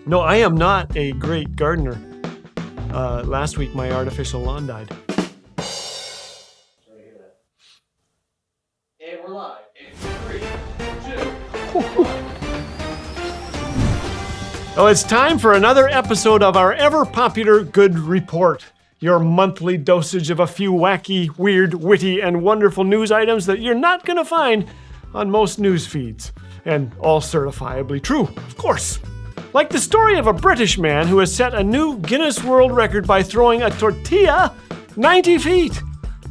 No, I am not a great gardener. Last week, my artificial lawn died. Sorry to hear that. And we're live. In 3, 2. Well, it's time for another episode of our ever-popular Good Report, your monthly dosage of a few wacky, weird, witty, and wonderful news items that you're not going to find on most news feeds. And all certifiably true, of course. Like the story of a British man who has set a new Guinness World Record by throwing a tortilla 90 feet.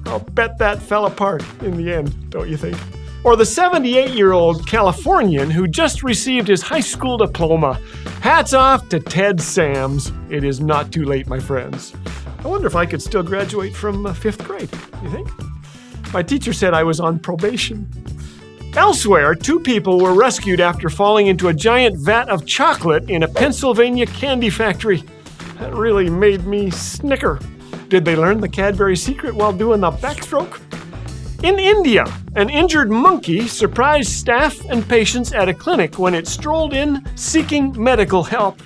I'll bet that fell apart in the end, don't you think? Or the 78-year-old Californian who just received his high school diploma. Hats off to Ted Sams. It is not too late, my friends. I wonder if I could still graduate from 5th grade, you think? My teacher said I was on probation. Elsewhere, 2 people were rescued after falling into a giant vat of chocolate in a Pennsylvania candy factory. That really made me snicker. Did they learn the Cadbury secret while doing the backstroke? In India, an injured monkey surprised staff and patients at a clinic when it strolled in seeking medical help.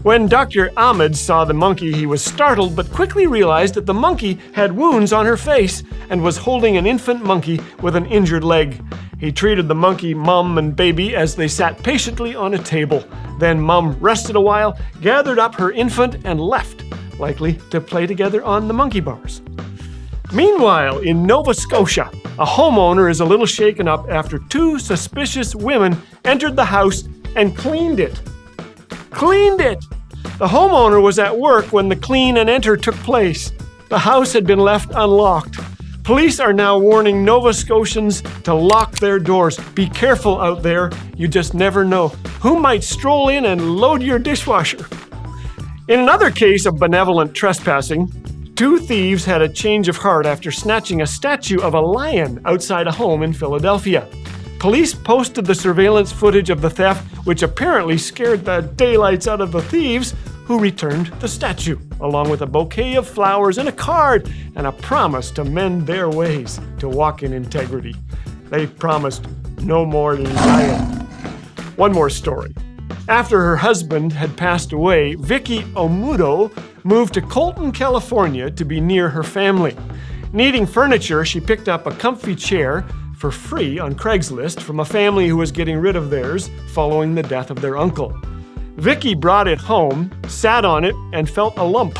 When Dr. Ahmed saw the monkey, he was startled but quickly realized that the monkey had wounds on her face and was holding an infant monkey with an injured leg. He treated the monkey, mom, and baby as they sat patiently on a table. Then mom rested a while, gathered up her infant, and left, likely to play together on the monkey bars. Meanwhile, in Nova Scotia, a homeowner is a little shaken up after 2 suspicious women entered the house and cleaned it. Cleaned it! The homeowner was at work when the clean and enter took place. The house had been left unlocked. Police are now warning Nova Scotians to lock their doors. Be careful out there. You just never know who might stroll in and load your dishwasher. In another case of benevolent trespassing, 2 thieves had a change of heart after snatching a statue of a lion outside a home in Philadelphia. Police posted the surveillance footage of the theft, which apparently scared the daylights out of the thieves, who returned the statue, along with a bouquet of flowers and a card, and a promise to mend their ways, to walk in integrity. They promised no more lying. One more story. After her husband had passed away, Vicky Omudo moved to Colton, California to be near her family. Needing furniture, she picked up a comfy chair for free on Craigslist from a family who was getting rid of theirs following the death of their uncle. Vicky brought it home, sat on it, and felt a lump.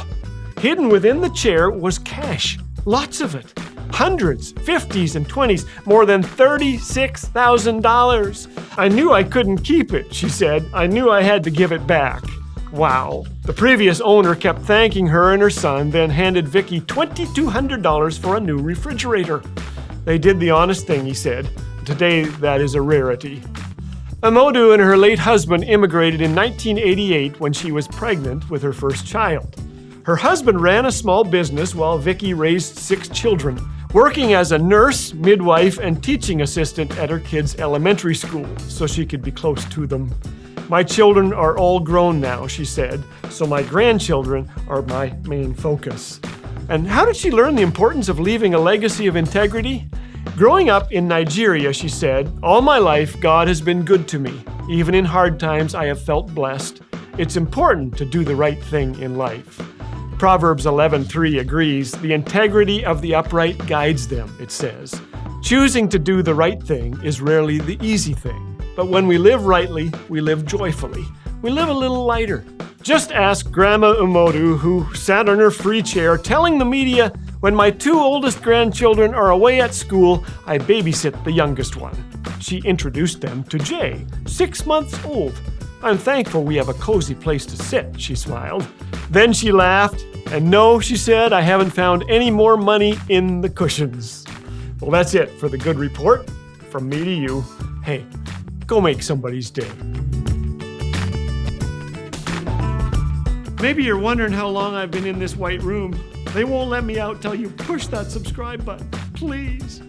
Hidden within the chair was cash, lots of it. Hundreds, 50s, and 20s, more than $36,000. I knew I couldn't keep it, she said. I knew I had to give it back. Wow. The previous owner kept thanking her and her son, then handed Vicky $2,200 for a new refrigerator. They did the honest thing, he said. Today, that is a rarity. Amodu and her late husband immigrated in 1988 when she was pregnant with her first child. Her husband ran a small business while Vicky raised 6 children, working as a nurse, midwife, and teaching assistant at her kids' elementary school so she could be close to them. My children are all grown now, she said, so my grandchildren are my main focus. And how did she learn the importance of leaving a legacy of integrity? Growing up in Nigeria, she said, all my life, God has been good to me. Even in hard times, I have felt blessed. It's important to do the right thing in life. Proverbs 11:3 agrees, the integrity of the upright guides them, it says. Choosing to do the right thing is rarely the easy thing. But when we live rightly, we live joyfully. We live a little lighter. Just ask Grandma Umodu, who sat on her free chair telling the media, when my 2 oldest grandchildren are away at school, I babysit the youngest one. She introduced them to Jay, 6 months old. I'm thankful we have a cozy place to sit, she smiled. Then she laughed, and no, she said, I haven't found any more money in the cushions. Well, that's it for the Good Report. From me to you, hey, go make somebody's day. Maybe you're wondering how long I've been in this white room. They won't let me out till you push that subscribe button. Please.